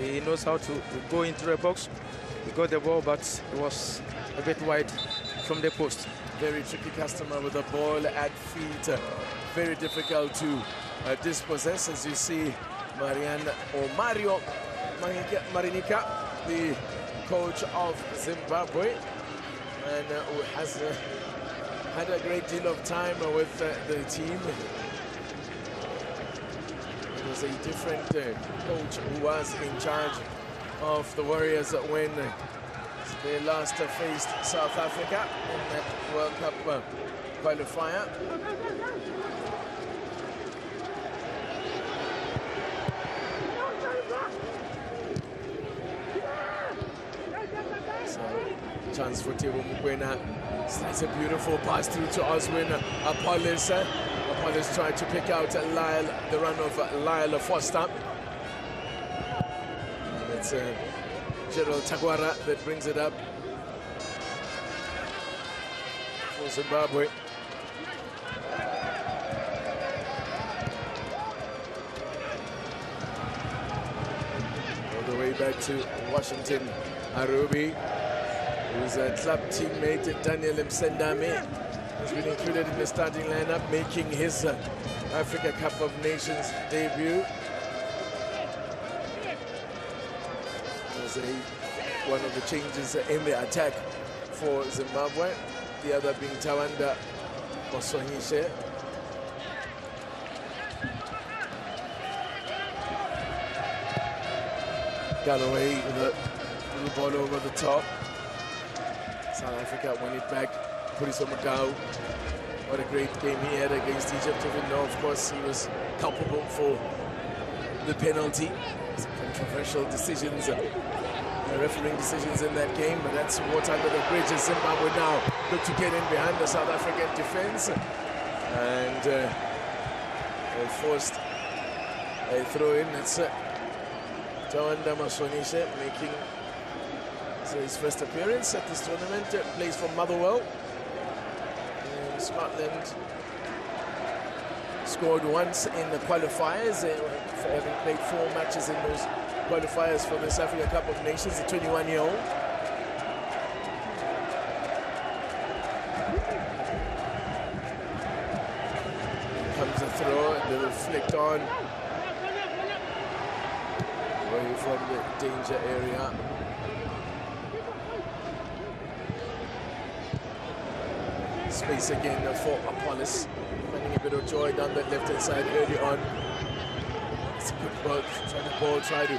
He knows how to go into the box. He got the ball, but it was a bit wide from the post. Very tricky customer with the ball at feet. Very difficult to dispossess, as you see. Mario Marinica, the coach of Zimbabwe, and who has had a great deal of time with the team. It was a different coach who was in charge of the Warriors when they last faced South Africa in that World Cup qualifier. So, chance for Tebo Mokoena. That's a beautiful pass through to Oswin Apollos. Apollos tried to pick out Lyle, the run of Lyle Foster. And it's Gerald Tagwara that brings it up for Zimbabwe. All the way back to Washington Arubi, who's a club teammate Daniel Msendame, has been included in the starting lineup, making his Africa Cup of Nations debut. One of the changes in the attack for Zimbabwe, the other being Tawanda Oswanishe. Galloway with the ball over the top. South Africa won it back. Puriso Magau, what a great game he had against Egypt, even though, of course, he was culpable for the penalty. Some controversial decisions, refereeing decisions in that game, but that's water under the bridge as Zimbabwe now look to get in behind the South African defense. And they forced a throw in. It's Tawanda Maswanishe making his first appearance at this tournament. Plays for Motherwell in Scotland. Scored once in the qualifiers, having played 4 matches in those qualifiers for the South Africa Cup of Nations, the 21-year-old. Comes a throw and they will flick on away from the danger area. Space again for Apollos, finding a bit of joy down that left-hand side early on. It's a good ball, try to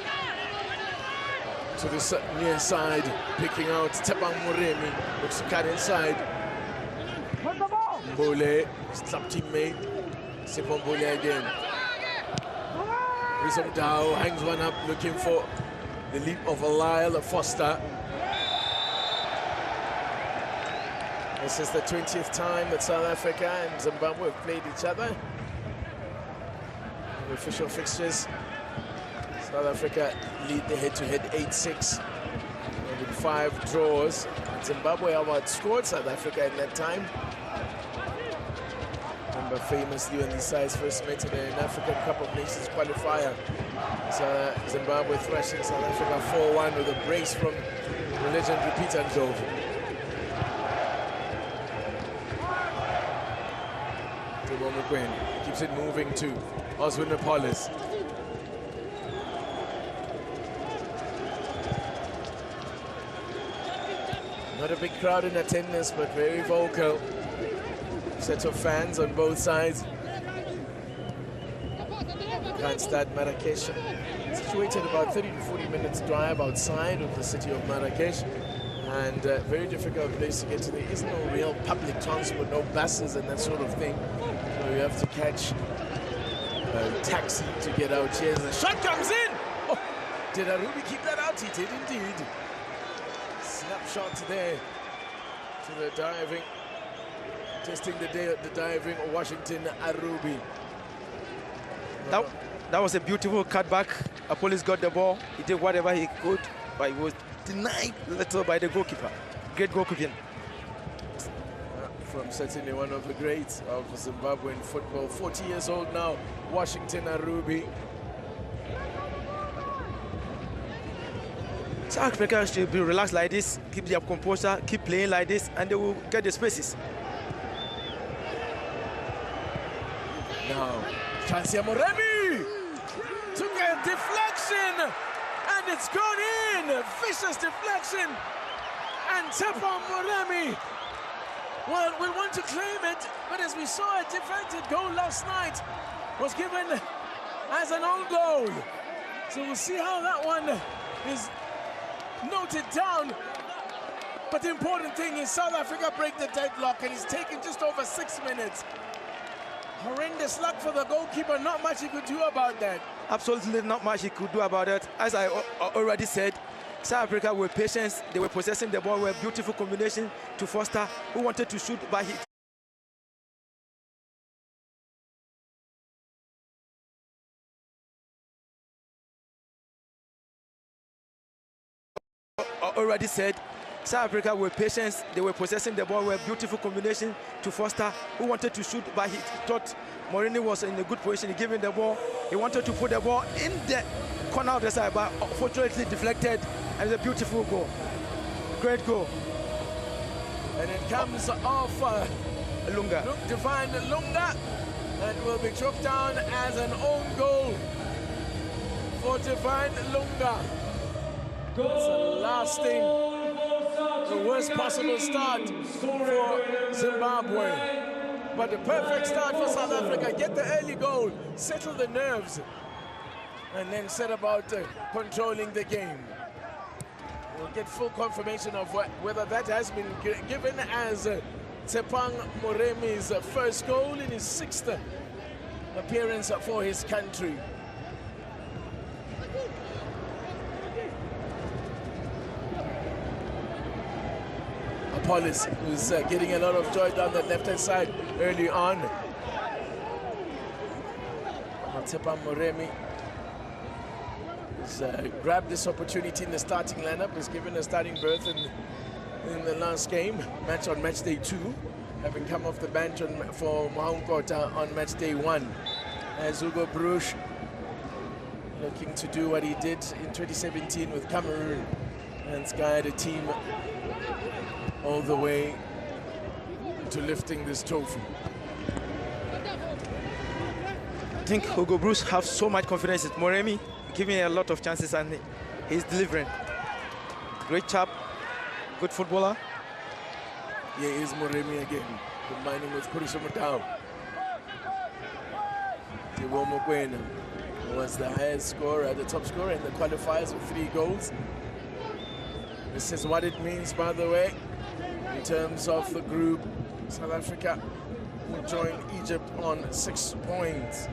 the near side, picking out Tebang Moremi, looks to cut inside. Mbole, his club teammate, Sipho Mbole again. Rizom Dao hangs one up, looking for the leap of Lyle Foster. This is the 20th time that South Africa and Zimbabwe have played each other. The official fixtures, South Africa lead the head-to-head 8-6 with 5 draws. And Zimbabwe have outscored South Africa in that time. Remember famously when these sides first met in an African Cup of Nations qualifier. So Zimbabwe thrashing South Africa 4-1 with a brace from the legendary Peter Ndlovu. Keeps it moving to Oswin Apollos. Not a big crowd in attendance, but very vocal. Set of fans on both sides. Can't start Marrakesh. Situated about 30 to 40 minutes drive outside of the city of Marrakesh. And a very difficult place to get to. There is no real public transport, no buses and that sort of thing. So you have to catch a taxi to get out here. The shot comes in! Oh, did Arubi keep that out? He did indeed. Snapshot there to the diving. Testing the day at the diving, Washington Arubi. That was a beautiful cutback. Apollos got the ball. He did whatever he could, but he was denied a little by the goalkeeper. Great goalkeeping. From certainly one of the greats of Zimbabwean football. 40 years old now, Washington Arubi. South Africa should be relaxed like this, keep their composure, keep playing like this, and they will get the spaces. Now, Chancia Moremi took a deflection, and it's gone in. Vicious deflection, and Tepa Moremi, well, we want to claim it, but as we saw, a deflected goal last night was given as an own goal. So we'll see how that one is noted down. But the important thing is South Africa break the deadlock, and it's taken just over 6 minutes. Horrendous luck for the goalkeeper, not much he could do about that. Absolutely not much he could do about it. As I already said, South Africa were patient, they were possessing the ball, were a beautiful combination to Foster, who wanted to shoot, but he already said, South Africa were patient, they were possessing the ball, were a beautiful combination to Foster, who wanted to shoot, but he thought Moremi was in a good position, he gave him the ball, he wanted to put the ball in the corner of the side, but unfortunately deflected, and it's a beautiful goal. Great goal. And it comes off Lunga. Divine Lunga, and will be struck down as an own goal for Divine Lunga. It's a lasting, the worst possible start for Zimbabwe. But the perfect start for South Africa. Get the early goal, settle the nerves, and then set about controlling the game. We'll get full confirmation of whether that has been given as Tepa Moremi's first goal in his 6th appearance for his country. Apollos, who's getting a lot of joy down the left-hand side early on. Tepa Moremi has grabbed this opportunity in the starting lineup, was given a starting berth in the last game, on match day 2, having come off the bench for Mahaunkota on match day 1. As Hugo Bruch looking to do what he did in 2017 with Cameroon and guide a team all the way to lifting this trophy. I think Hugo Bruch has so much confidence in Moremi, giving a lot of chances, and he's delivering. Great chap, good footballer. Yeah, here's Moremi again, combining with Kuriso Mutau. Tiwo Mokwena was the highest scorer, the top scorer in the qualifiers with 3 goals. This is what it means, by the way, in terms of the group. South Africa will join Egypt on 6 points.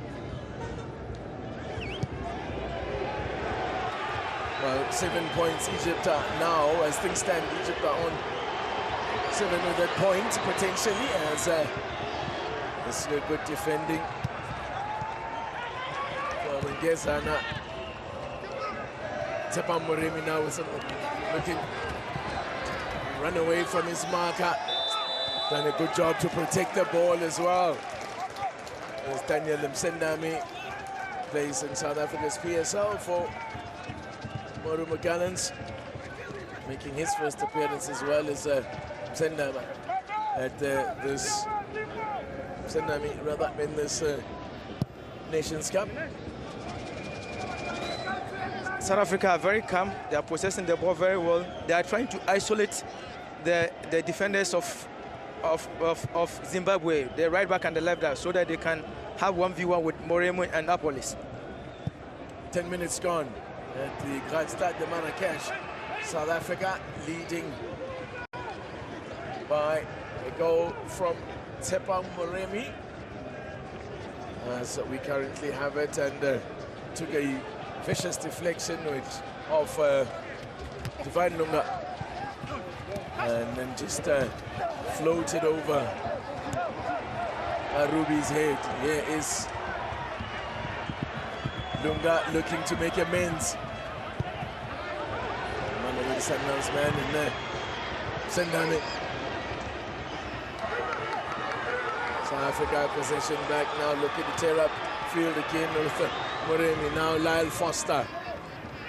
Well, 7 points Egypt are now, as things stand, Egypt are on 7 with that point, potentially, as this is good defending. Well, Ngezana, Tepa Moremi now with some looking run away from his marker. Done a good job to protect the ball as well. As Daniel Msendami plays in South Africa's PSL for Morumo Gallants, making his first appearance as well as Msendami at this Nations Cup. South Africa are very calm, they are possessing the ball very well. They are trying to isolate the defenders of Zimbabwe, the right back and the left back, so that they can have 1v1 with Moremi and Apollos. 10 minutes gone at the Grand Stade de Marrakesh. South Africa leading by a goal from Tepa Moremi, as we currently have it, and took a vicious deflection of Divine Lunga, and then just floated over Ruby's head. Here is Lunga looking to make amends. Sundowns man in there. Sendame. South Africa possession back now, looking to tear up field again with Moremi. Now Lyle Foster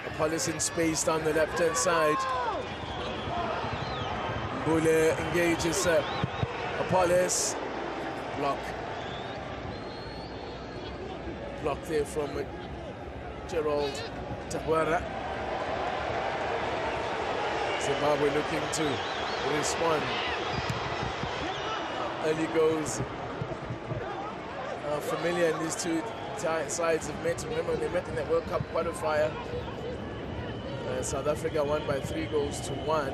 Apollos in space down the left-hand side. Mbule engages Apollos. Block there from Gerald Tabuara. Zimbabwe looking to respond. Early goals are familiar in these two sides have met. Remember, they met in the World Cup qualifier. South Africa won by 3-1.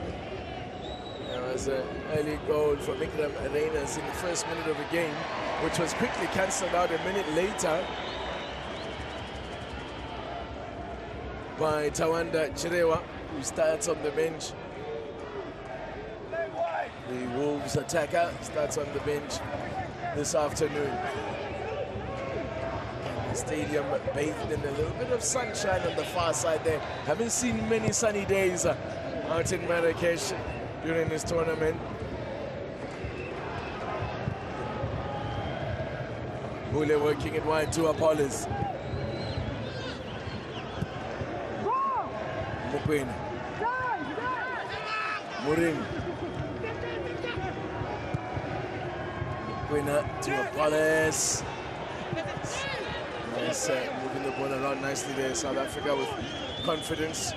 There was an early goal from Ikram Arenas in the first minute of the game, which was quickly cancelled out a minute later by Tawanda Chirewa, who starts on the bench. The Wolves attacker starts on the bench this afternoon. The stadium bathed in a little bit of sunshine on the far side there. Haven't seen many sunny days out in Marrakesh during this tournament. Bule working it wide to Apollos. Mukwena. Muring. Mukwena to Apollos. Nice, moving the ball around nicely there. South Africa with confidence.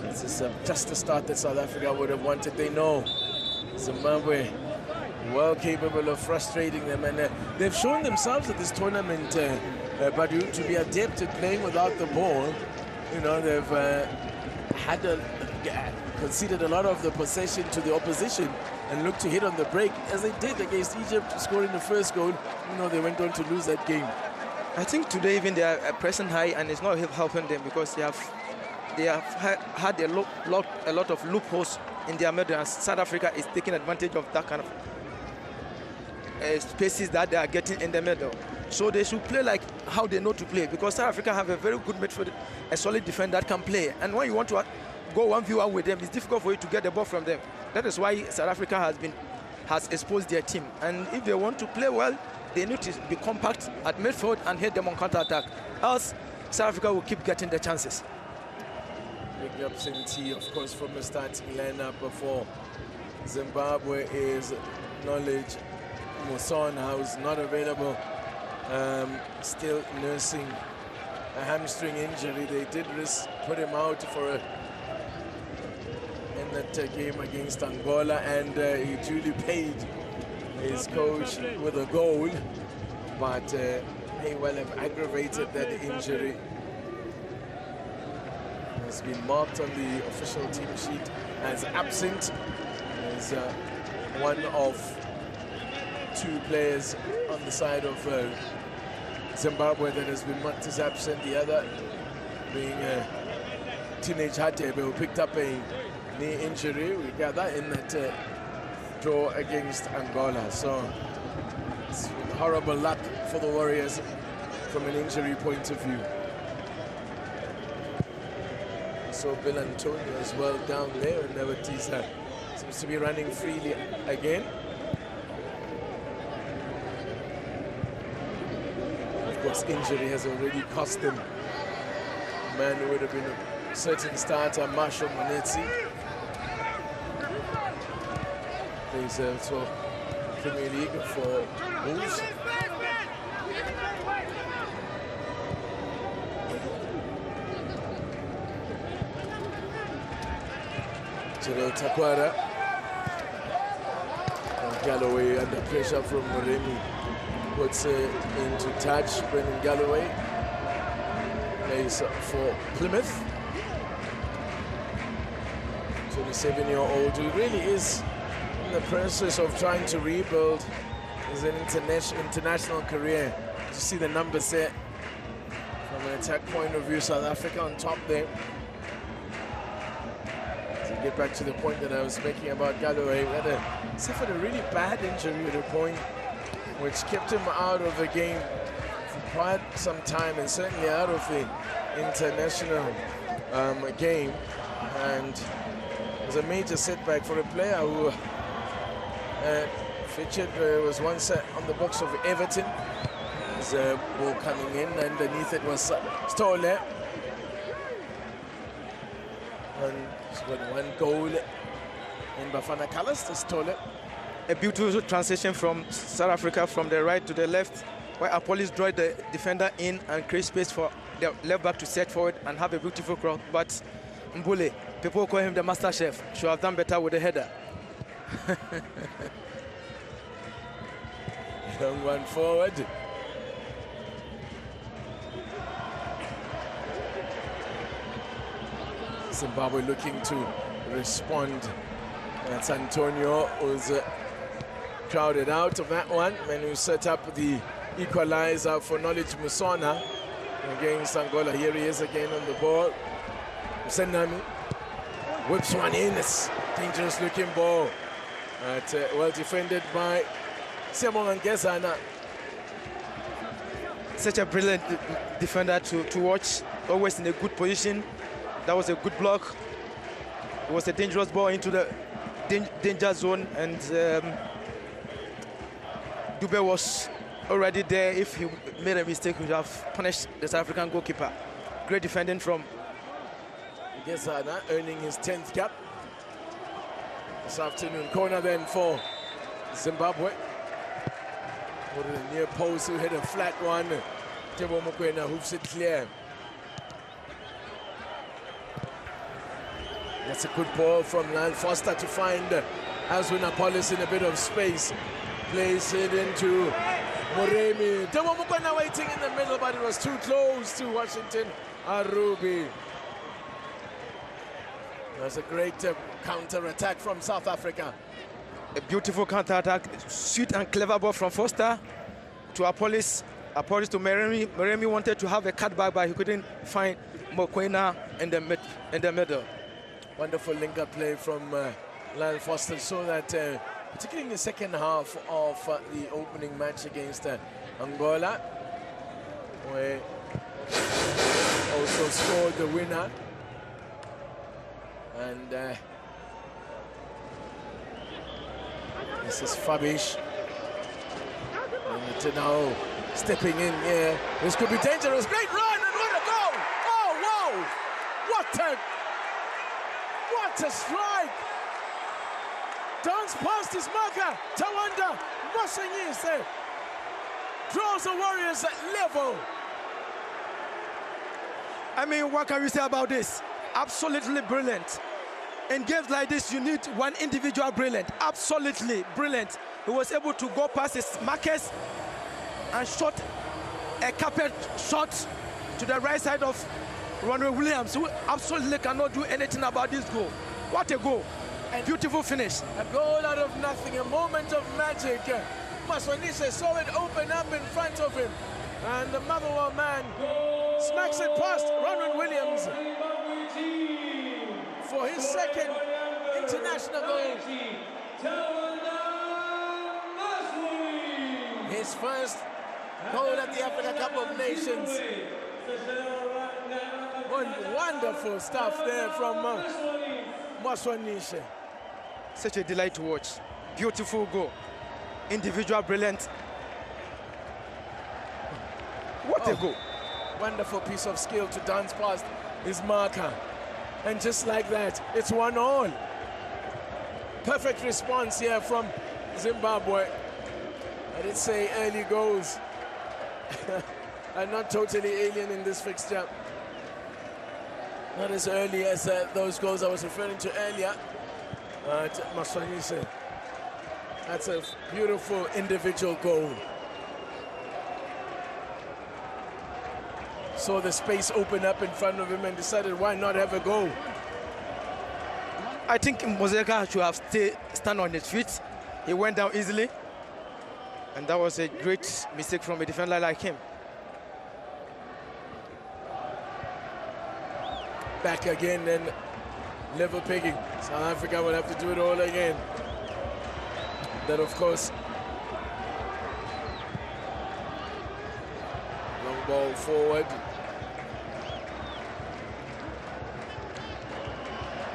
This is just the start that South Africa would have wanted. They know Zimbabwe well capable of frustrating them, and they've shown themselves at this tournament, Badu, to be adept at playing without the ball. You know, they've conceded a lot of the possession to the opposition and looked to hit on the break, as they did against Egypt, scoring the first goal. You know, they went on to lose that game. I think today even they are pressing high, and it's not helping them because they have had a lot of loopholes in their middle, and South Africa is taking advantage of that kind of spaces that they are getting in the middle. So they should play like how they know to play, because South Africa have a very good midfield, a solid defender that can play. And when you want to go 1v1 with them, it's difficult for you to get the ball from them. That is why South Africa has exposed their team. And if they want to play well, they need to be compact at midfield and hit them on counter-attack. Else, South Africa will keep getting the chances. Big absentee, of course, from the starting lineup for Zimbabwe is Knowledge Musona, who's not available. Still nursing a hamstring injury. They did put him out for in that game against Angola, and he duly paid his coach with a goal, but may well have aggravated that injury. Has been marked on the official team sheet as absent. As one of two players on the side of Zimbabwe that has been marked as absent, the other being Teenage Hatebe, who picked up a knee injury. We got that in that draw against Angola. So it's horrible luck for the Warriors from an injury point of view. So Bill Antonio as well down there, and Nevertisa seems to be running freely again. Of course, injury has already cost him a man who would have been a certain starter, Marshall Monetsi. Plays also Premier League for Wolves. Gerald Tabuara. Galloway under pressure from Moremi. Puts into touch. Brendan Galloway plays for Plymouth. 27-year-old who really is in the process of trying to rebuild his international career. You see the numbers there from an attack point of view. South Africa on top there. Get back to the point that I was making about Galloway. He suffered a really bad injury at a point which kept him out of the game for quite some time, and certainly out of the international game, and it was a major setback for a player who Featured was once on the books of Everton. There's a ball coming in, and underneath it was Stole. And he's got one goal in Bafana Colours, Stole. A beautiful transition from South Africa from the right to the left, where Apolis draw the defender in and create space for the left back to set forward and have a beautiful cross. But Mbule, people call him the master chef, should have done better with the header. Young one forward. Zimbabwe looking to respond. That's Antonio, who's crowded out of that one, and who set up the equalizer for Knowledge Musona against Angola. Here he is again on the ball. Senami whips one in. It's dangerous looking ball. Well defended by Siamong Ngezana. Such a brilliant defender to watch, always in a good position. That was a good block. It was a dangerous ball into the danger zone, and Dube was already there. If he made a mistake, he would have punished the South African goalkeeper. Great defending from Ngezana, earning his 10th cap this afternoon. Corner then for Zimbabwe. Put it in near post, who hit a flat one. Tebo Mokoena hoops it clear. That's a good ball from Lyle Foster to find Aswin Apollos in a bit of space. Plays it into Moremi. Tebo Mokoena waiting in the middle, but it was too close to Washington Arubi. That's a great counter-attack from South Africa. a beautiful counter-attack, sweet and clever ball from Foster to Apollos. Apollos to Meremi. Meremi wanted to have a cutback, but he couldn't find Mokoena in the middle. Wonderful link-up play from Lyle Foster, so that particularly in the second half of the opening match against Angola, where also scored the winner. And this is Fabish. And now stepping in here. This could be dangerous. Great run, and what a goal! Oh, wow! What a strike! Dance past his marker. Tawanda Masanyise draws the Warriors at level. I mean, what can we say about this? Absolutely brilliant. In games like this, you need one individual brilliant. Absolutely brilliant. He was able to go past his markers and shot a carpet shot to the right side of Ronald Williams, who absolutely cannot do anything about this goal. What a goal. And beautiful finish. A goal out of nothing, a moment of magic. Maswanise saw it open up in front of him, and the Motherwell man smacks it past Ronald Williams for his second international goal. His first goal at the Africa Cup of Nations. Wonderful stuff there from Maswanishe. Such a delight to watch. Beautiful goal. Individual brilliant. What a goal. Wonderful piece of skill to dance past his marker. And just like that, it's 1-1. Perfect response here from Zimbabwe. I did say early goals are not totally alien in this fixture. Not as early as those goals I was referring to earlier. Maswanise. That's a beautiful individual goal. Saw the space open up in front of him and decided, why not have a goal? I think Mozeka should have stand on his feet. He went down easily. And that was a great mistake from a defender like him. Back again and level pegging. South Africa will have to do it all again. Then, of course, long ball forward.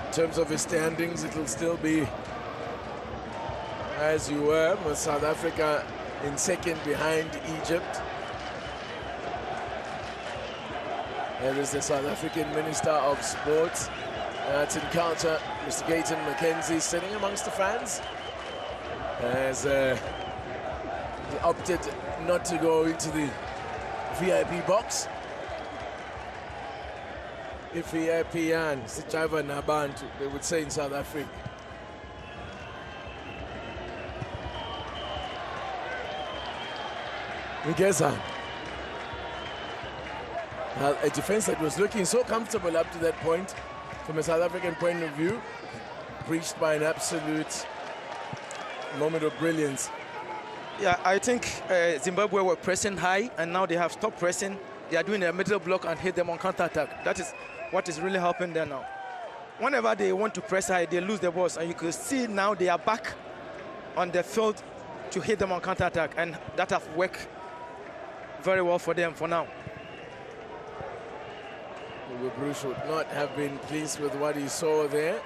In terms of his standings, it'll still be as you were, with South Africa in second behind Egypt. There is the South African Minister of Sports, Arts and Culture, Mr. Gayton McKenzie, sitting amongst the fans, as he opted not to go into the VIP box. If VIP and Sichava Nabantu, they would say in South Africa. Mugeza. A defense that was looking so comfortable up to that point, from a South African point of view, breached by an absolute moment of brilliance. Yeah, I think Zimbabwe were pressing high, and now they have stopped pressing. They are doing a middle block and hit them on counter-attack. That is what is really helping them now. Whenever they want to press high, they lose the balls, and you can see now they are back on the field to hit them on counter-attack, and that have worked very well for them for now. Bruce would not have been pleased with what he saw there.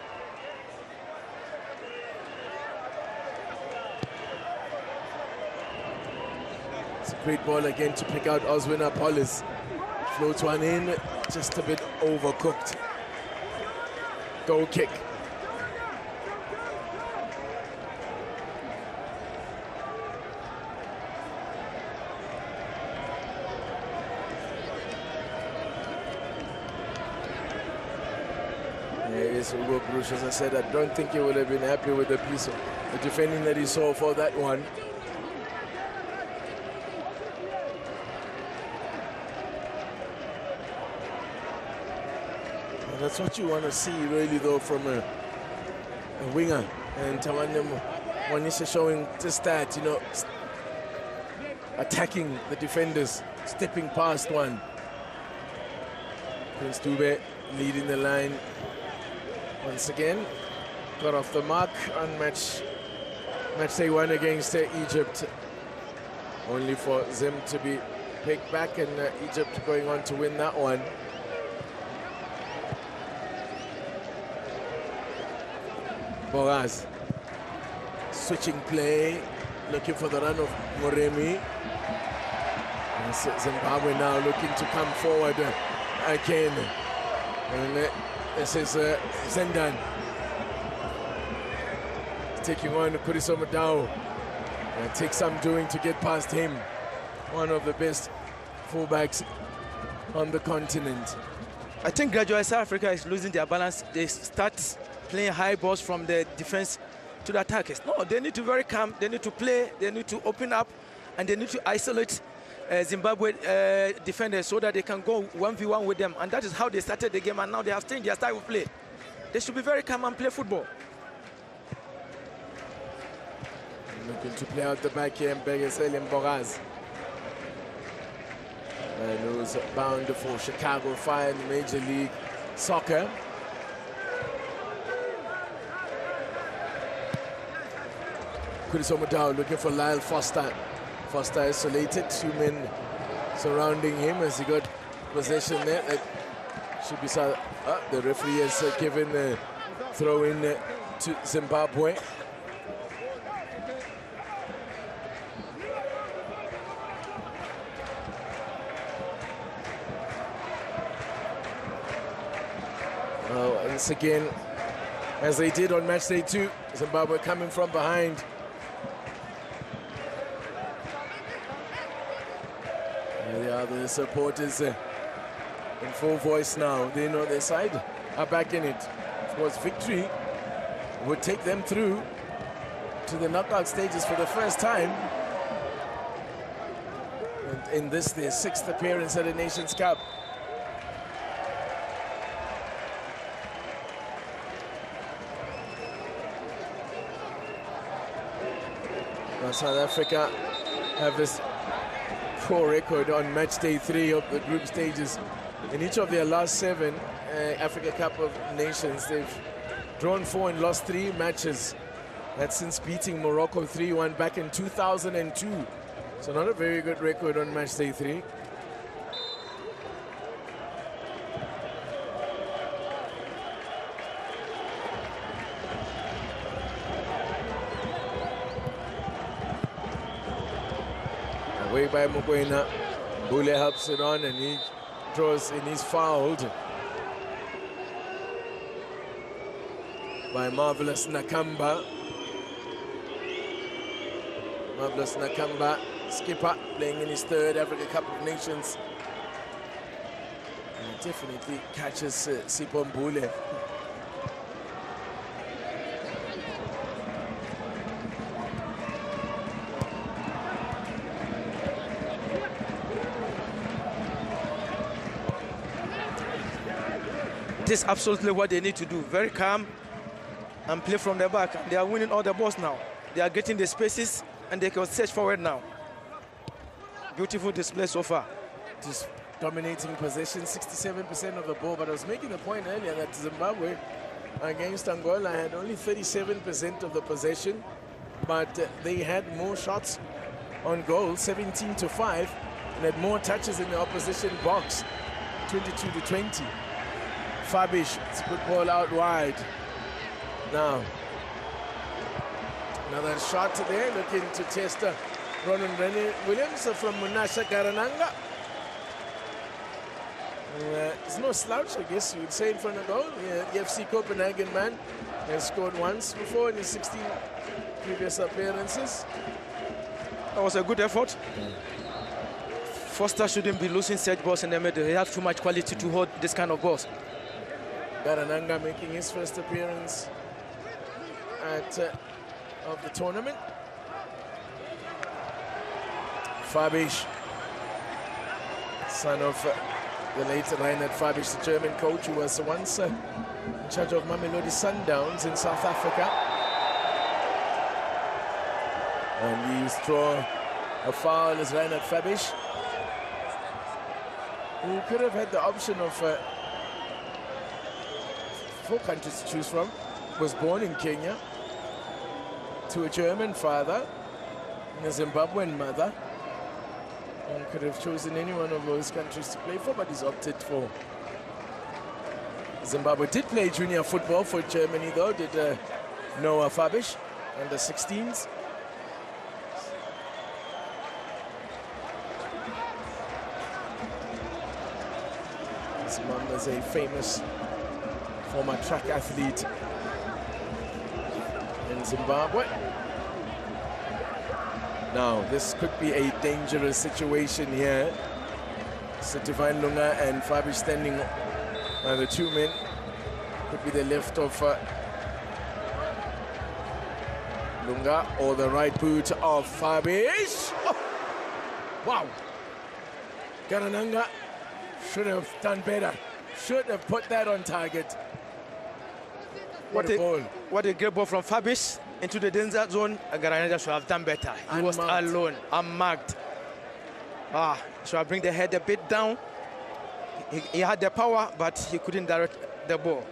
It's a great ball again to pick out Oswin Apollos. Floats one in, just a bit overcooked. Goal kick. Yes, Hugo Bruce, as I said, I don't think he would have been happy with the piece of the defending that he saw for that one. And that's what you want to see, really, though, from a winger. And Tawane showing just that, you know, attacking the defenders, stepping past one. Prince Dube leading the line. Once again, got off the mark on match day one against Egypt. Only for Zim to be picked back, and Egypt going on to win that one. Boaz switching play, looking for the run of Moremi. And Zimbabwe now looking to come forward again. And this is Zendan taking on Kuriso Madao. It takes some doing to get past him. One of the best fullbacks on the continent. I think gradually South Africa is losing their balance. They start playing high balls from the defense to the attackers. No, they need to very calm. They need to play. They need to open up, and they need to isolate Zimbabwe defenders so that they can go 1v1 with them. And that is how they started the game, and now they have changed their style of play. They should be very calm and play football. Looking to play out the back here, Mbegeseli Mboraz. And who's bound for Chicago Fire in Major League Soccer. Kuriso Madao looking for Lyle Foster. Foster isolated, 2 men surrounding him as he got possession there. That should be the referee has given a throw in to Zimbabwe. Once again, as they did on match day 2, Zimbabwe coming from behind. The supporters in full voice now. They know their side are back in it. Of course, victory would take them through to the knockout stages for the first time. And in this, their 6th appearance at the Nations Cup. Now, South Africa have this poor record on match day 3 of the group stages. In each of their last 7 Africa Cup of Nations, they've drawn 4 and lost 3 matches. That's since beating Morocco 3-1 back in 2002. So not a very good record on match day 3. Away by Mokoena. Bule helps it on and he draws and he's fouled by Marvelous Nakamba. Marvelous Nakamba, skipper, playing in his third Africa Cup of Nations. And he definitely catches Sipho Mbule. This is absolutely what they need to do. Very calm and play from the back. They are winning all the balls now. They are getting the spaces and they can search forward now. Beautiful display so far. Just dominating possession, 67% of the ball. But I was making the point earlier that Zimbabwe against Angola had only 37% of the possession, but they had more shots on goal, 17-5, and had more touches in the opposition box, 22-20. Fabish, it's a good ball out wide. Now, another shot there, looking to test Ronan Williams from Munasha Garananga. It's no slouch, I guess you would say, in front of goal. The FC Copenhagen man has scored once before in his 16 previous appearances. That was a good effort. Foster shouldn't be losing such balls in the middle. He has too much quality to hold this kind of balls. Garananga making his first appearance of the tournament. Fabish, son of the late Reinhard Fabish, the German coach who was once in charge of Mamelodi Sundowns in South Africa. And he's drawn a foul as Reinhard Fabish, who could have had the option of 4 countries to choose from. Was born in Kenya to a German father and a Zimbabwean mother, and could have chosen any one of those countries to play for, but he's opted for Zimbabwe. Did play junior football for Germany though, did Noah Fabish, under 16s. His mom is a famous former track athlete in Zimbabwe. Now, this could be a dangerous situation here. Divine Lunga and Fabish standing, the 2 men. Could be the left of Lunga or the right boot of Fabish. Oh. Wow. Garananga should have done better. Should have put that on target. What a ball. What a great ball from Fabish into the danger zone. Garananga should have done better. He was alone, unmarked. Should have bring the head a bit down. He had the power, but he couldn't direct the ball.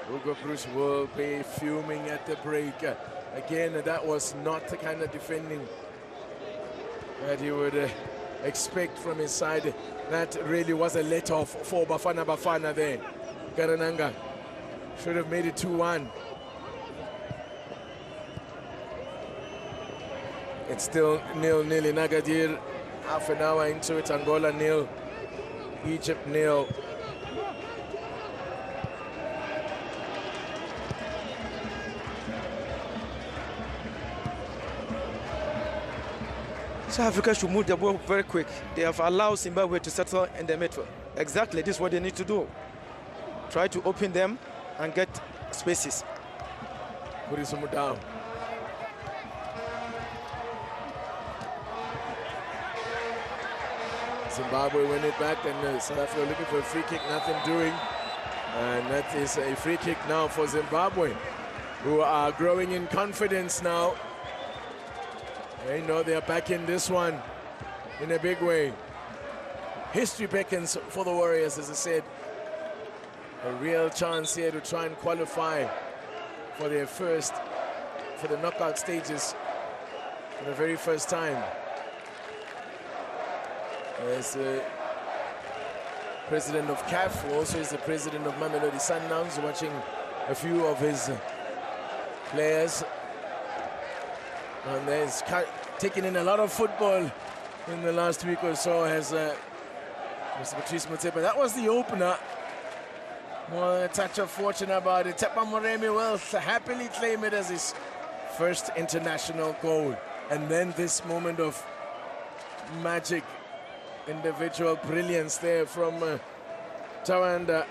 Hugo Bruce will be fuming at the break. Again, that was not the kind of defending that he would expect from his side. That really was a let-off for Bafana there. Garananga should have made it 2-1. It's still 0-0 in Agadir. Half an hour into it, Angola 0, Egypt 0. South Africa should move the ball very quick. They have allowed Zimbabwe to settle in the middle. Exactly, this is what they need to do. Try to open them and get spaces. Kurisumu down. Zimbabwe win it back, and South Africa looking for a free kick, nothing doing. And that is a free kick now for Zimbabwe, who are growing in confidence now. They know they're back in this one in a big way. History beckons for the Warriors, as I said. A real chance here to try and qualify for their first, for the knockout stages for the very first time. There's the president of CAF, who also is the president of Mamelodi Sundowns, watching a few of his players. And there's taking in a lot of football in the last week or so has Mr. Patrice Motsepe. That was the opener. Well, a touch of fortune about it. Tepa Moremi will happily claim it as his first international goal. And then this moment of magic, individual brilliance there from Tawanda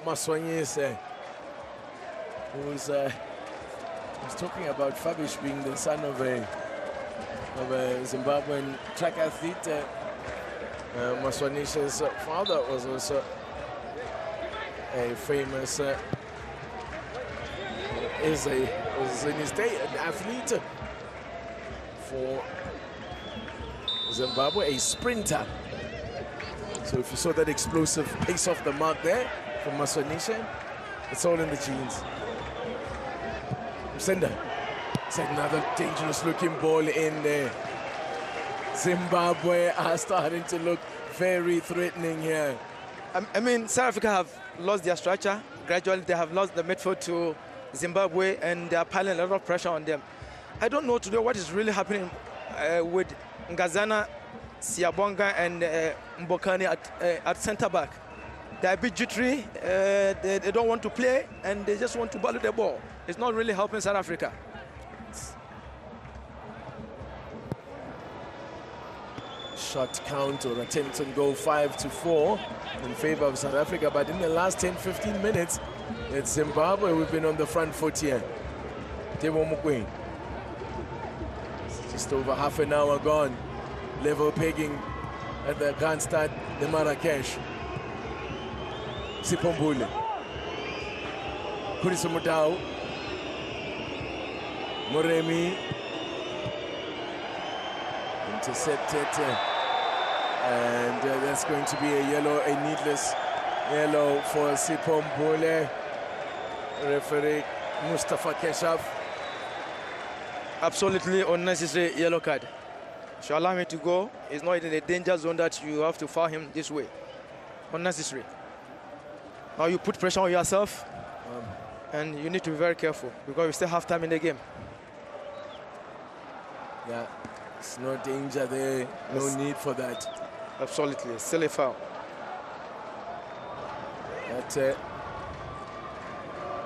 Maswanyise, who's talking about Fabish being the son of a Zimbabwean track athlete. Maswanyise's father was also a famous, was in his day an athlete for Zimbabwe, a sprinter. So if you saw that explosive pace off the mark there from Maswanise, it's all in the genes. Sender. It's another dangerous looking ball in there. Zimbabwe are starting to look very threatening here. I mean, South Africa have lost their structure. Gradually, they have lost the midfield to Zimbabwe, and they are piling a lot of pressure on them. I don't know today what is really happening with Ngazana, Siabonga, and Mbokani at centre back. They're a bit jittery. They don't want to play, and they just want to ball the ball. It's not really helping South Africa. Shot count or attempt on goal 5-4 in favor of South Africa, but in the last 10-15 minutes it's Zimbabwe we've been on the front foot here. Tebo Mokoeng, just over half an hour gone, level pegging at the Grand Stade de Marrakesh. Sipombule, Kuriso Mudau, Moremi, intercepted, and that's going to be a yellow, a needless yellow for Sipombule. Referee Mustafa Keshaf. Absolutely unnecessary yellow card. Should allow him to go. He's not in a danger zone that you have to foul him this way. Unnecessary. Now you put pressure on yourself, and you need to be very careful because we still have time in the game. Yeah, it's no danger there, no need for that. Absolutely, still a foul. But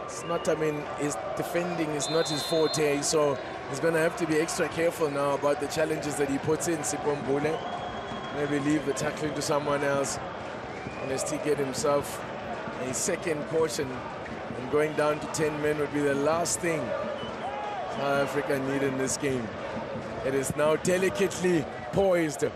it's not, I mean, his defending is not his forte, so he's going to have to be extra careful now about the challenges that he puts in, Sipombule. Maybe leave the tackling to someone else, unless he get himself a second caution, and going down to 10 men would be the last thing South Africa need in this game. It is now delicately poised. It's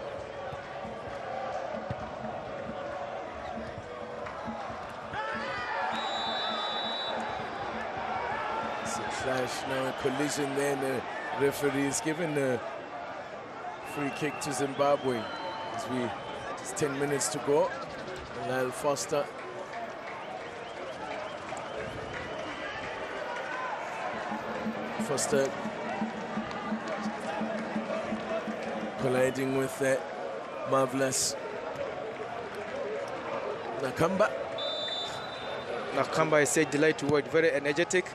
a clash now, a collision there, and the referee is given a free kick to Zimbabwe as we just 10 minutes to go. Lyle Foster. Foster colliding with that marvelous Nakamba. Nakamba is a delight to work, very energetic,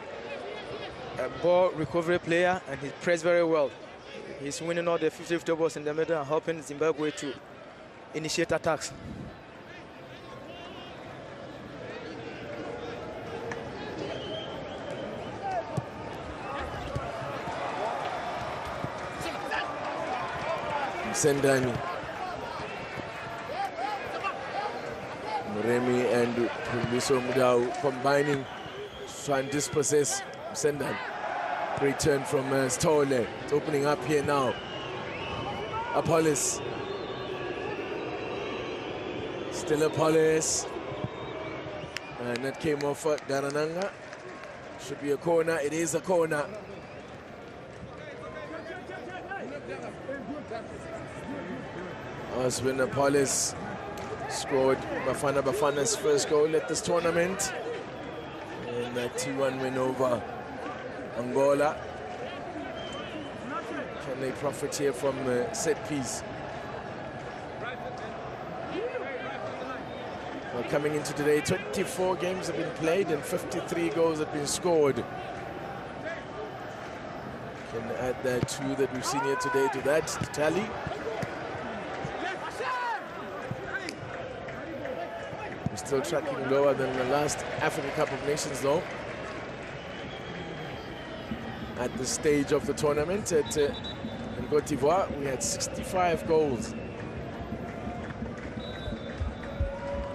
a ball recovery player, and he plays very well. He's winning all the 50-50 balls in the middle and helping Zimbabwe to initiate attacks. Sendani, Moremi and Kuriso Mudau combining to try and dispossess Sendan. Return from Stole. It's opening up here now. Apollos. Still Apollos. And that came off Garananga. Should be a corner. It is a corner. Osman Apollos scored Bafana's first goal at this tournament. And a 2-1 win over Angola. Can they profit here from set piece? Well, coming into today, 24 games have been played and 53 goals have been scored. Can add that 2 that we've seen here today to that tally. Still tracking lower than the last African Cup of Nations, though. At the stage of the tournament in Côte d'Ivoire, we had 65 goals.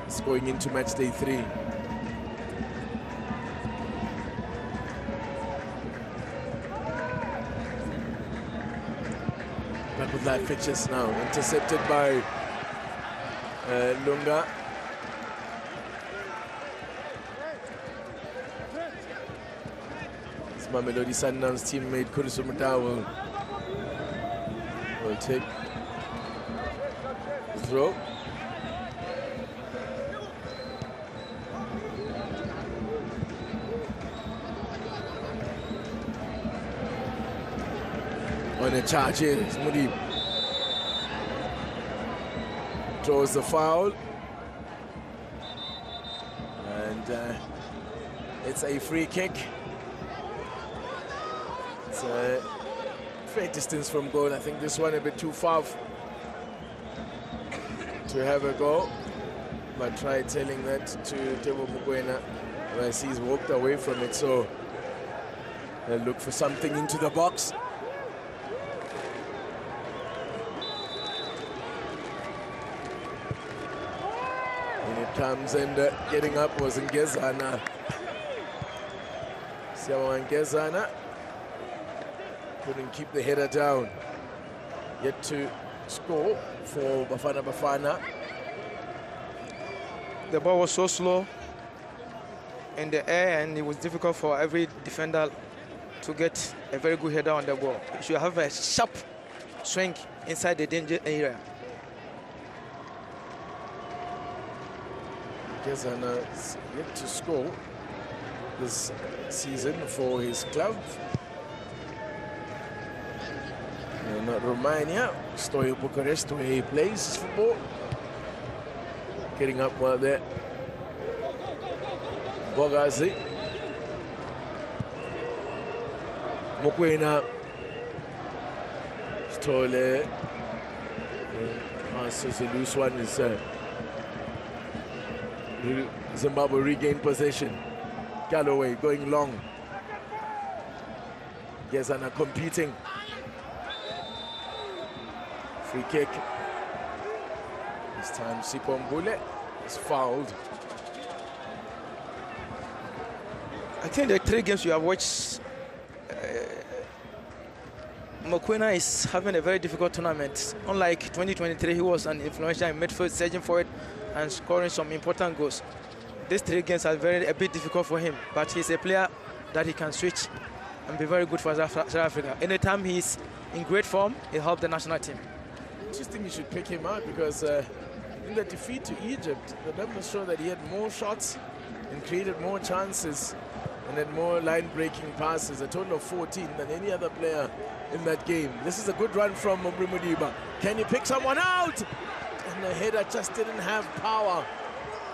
It's going into match day 3. Back with live pitches now, intercepted by Lunga. Mamelodi Sundowns teammate Kurisu Mata will take the throw. On a charge here, Mudi draws the foul. And it's a free kick. It's a fair distance from goal. I think this one a bit too far to have a goal. But try telling that to Tebo Mokoena, where I see he's walked away from it. So they'll look for something into the box. And it comes, and getting up was Ngezana. Siawa Ngezana couldn't keep the header down. Yet to score for Bafana Bafana. The ball was so slow in the air, and it was difficult for every defender to get a very good header on the ball. You should have a sharp swing inside the danger area. Ngezana is yet to score this season for his club. Not Romania, Stoia Bucharest, where he plays football. Getting up well there. Bogazi. Mokoena. Stole. Passes a loose one. Is Zimbabwe regain possession. Galloway going long. Ngezana competing. Free kick. This time Sipombule is fouled. I think the 3 games you have watched, Mokoena is having a very difficult tournament. Unlike 2023, he was an influential in midfield, surging forward and scoring some important goals. These 3 games are a bit difficult for him, but he's a player that he can switch and be very good for South Africa. Anytime he's in great form, he'll help the national team. Interesting you should pick him out, because in the defeat to Egypt, the numbers show that he had more shots and created more chances and had more line-breaking passes, a total of 14 than any other player in that game. This is a good run from Aubrey Modiba. Can he pick someone out? And the header just didn't have power.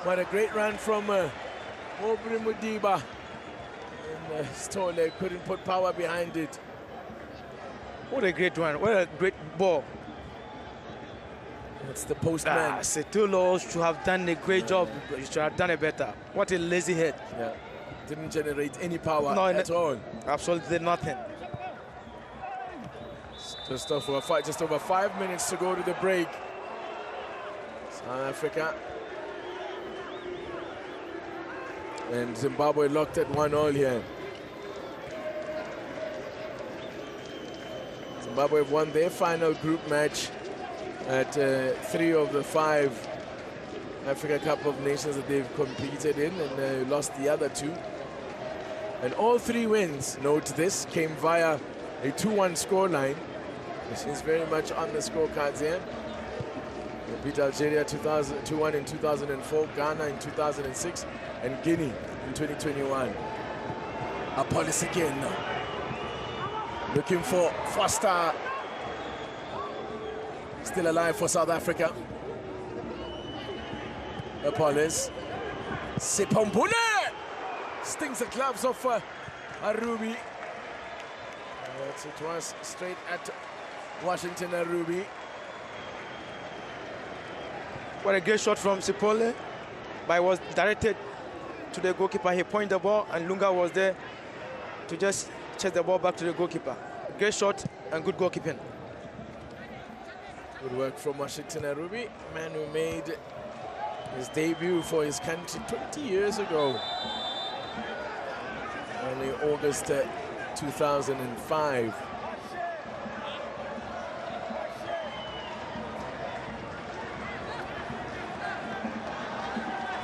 But a great run from Aubrey Modiba. And Stole couldn't put power behind it. What a great run, what a great ball. That's the postman. Setulo should have done a great job. He should have done it better. What a lazy head. Yeah, didn't generate any power at all. Absolutely nothing. Just over 5 minutes to go to the break. South Africa and Zimbabwe locked at 1-1 here. Zimbabwe have won their final group match at 3 of the 5 Africa Cup of Nations that they've competed in, and they lost the other 2. And all 3 wins, note this, came via a 2-1 scoreline, which is very much on the scorecards here. They beat Algeria 2-1 in 2004, Ghana in 2006, and Guinea in 2021. A policy again now. Looking for Foster. Still alive for South Africa. Apollos. Sipombule stings the gloves of Arubi. It was straight at Washington Arubi. What a great shot from Sipole. but it was directed to the goalkeeper. He pointed the ball, and Lunga was there to just chase the ball back to the goalkeeper. Great shot and good goalkeeping. Good work from Washington Arubi, man who made his debut for his country 20 years ago. Only August 2005.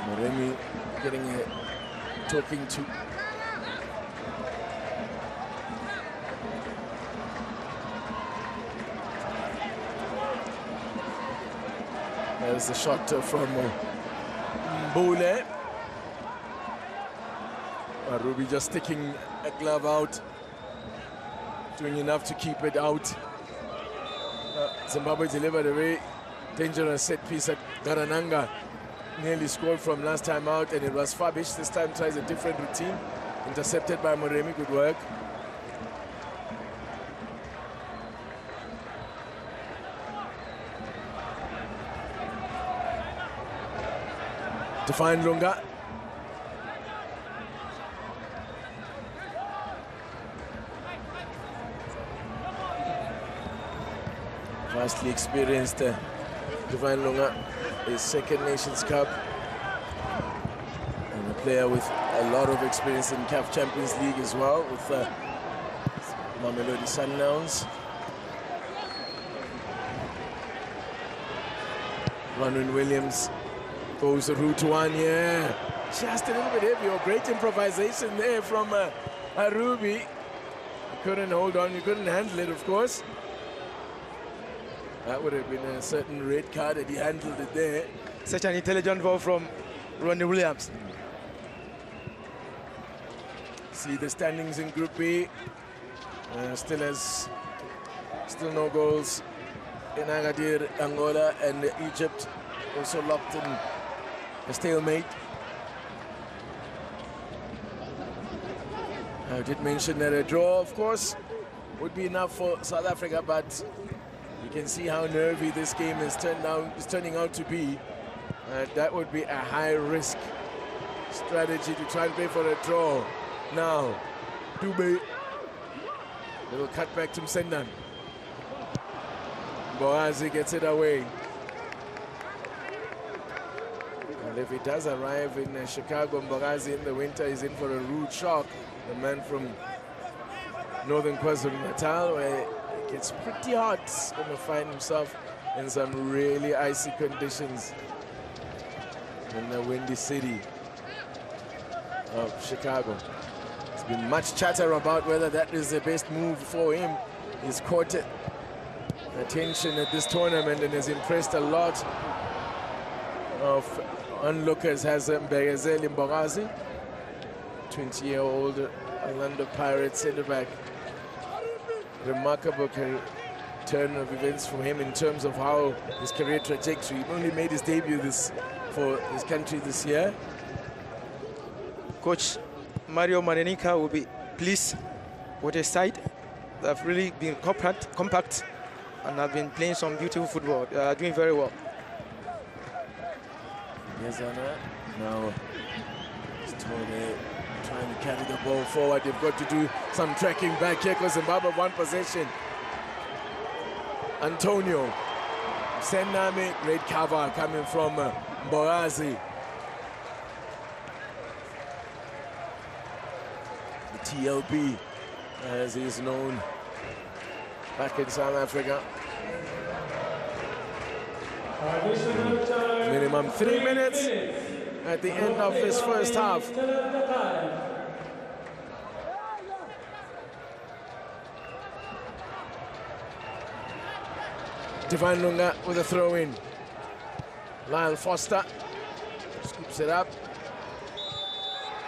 Moremi getting a talking to. There's the shot from Mbule. Ruby just sticking a glove out, doing enough to keep it out. Zimbabwe delivered a very dangerous set piece at Garananga. Nearly scored from last time out, and it was Fabish. This time tries a different routine. Intercepted by Moremi, good work. To find Lunga. Vastly experienced Divine Lunga, his second Nations Cup, and a player with a lot of experience in CAF Champions League as well, with Mamelodi Sundowns. Ronwin Williams goes the route one, yeah. Just a little bit heavy, or great improvisation there from Arubi. He couldn't hold on, he couldn't handle it, of course. That would have been a certain red card had he handled it there. Such an intelligent ball from Ronnie Williams. See the standings in Group B. Still no goals in Agadir, Angola, and Egypt also locked in a stalemate. I did mention that a draw, of course, would be enough for South Africa, but you can see how nervy this game is turning out to be. That would be a high-risk strategy to try and play for a draw. Now, Dube, little cut back to Msendan. Boazi gets it away. And if he does arrive in Chicago, Boazi in the winter is in for a rude shock. The man from northern KwaZulu-Natal, where it gets pretty hot, he's going to find himself in some really icy conditions in the windy city of Chicago. There's been much chatter about whether that is the best move for him. He's caught attention at this tournament and has impressed a lot of onlookers, has Mbegazeli Mbogazi, 20-year-old Orlando Pirates centre-back. Remarkable turn of events for him in terms of how his career trajectory. He only made his debut for his country this year. Coach Mario Marenica will be pleased with his side. They've really been compact and have been playing some beautiful football. They are doing very well. Yes, Anna. Now, trying to carry the ball forward. They've got to do some tracking back here because Zimbabwe one possession. Antonio Sename, great cover coming from Mbogazi. The TLB, as he is known back in South Africa. Minimum 3 minutes at the end of this first half. Divine Lunga with a throw-in. Lyle Foster scoops it up.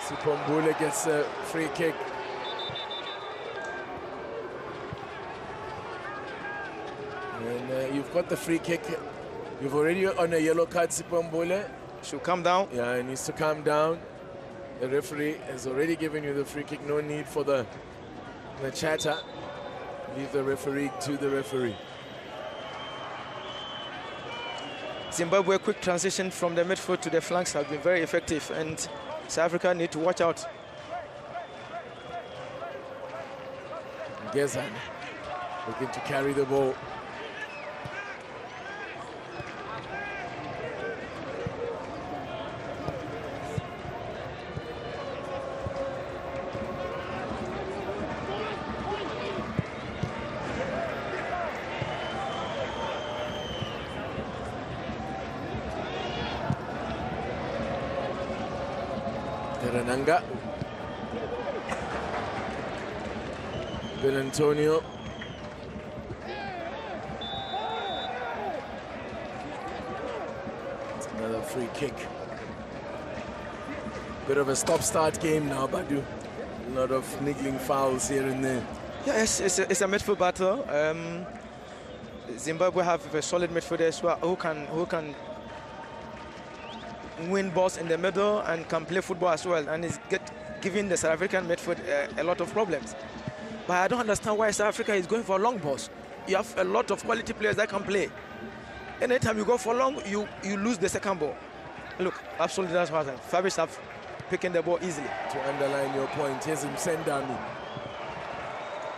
Sipombule gets a free kick. And you've got the free kick. You've already on a yellow card, Sipombule. Should calm down. Yeah, he needs to calm down. The referee has already given you the free kick. No need for the chatter. Leave the referee to the referee. Zimbabwe quick transition from the midfield to the flanks has been very effective, and South Africa need to watch out. Gezan looking to carry the ball. Terananga. Bill Antonio. It's another free kick. Bit of a stop-start game now, Badu. A lot of niggling fouls here and there. Yes, it's a midfield battle. Zimbabwe have a solid midfielder as well who can win balls in the middle and can play football as well, and is giving the South African midfield a lot of problems. But I don't understand why South Africa is going for long balls. You have a lot of quality players that can play. Anytime you go for long, you lose the second ball. Look, absolutely that's what happened. Fabrice have picking the ball easily. To underline your point, here's him Sendami.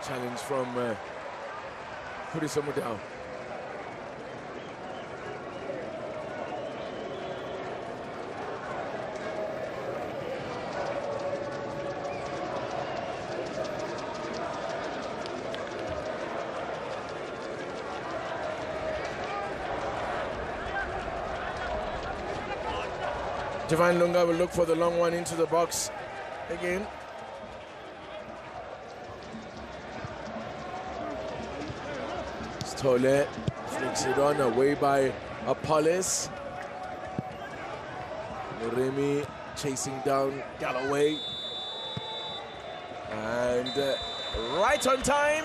Challenge from Purisamudao. Javine Lunga will look for the long one into the box again. Stole flicks it on away by Apollos. Remy chasing down Galloway. And right on time.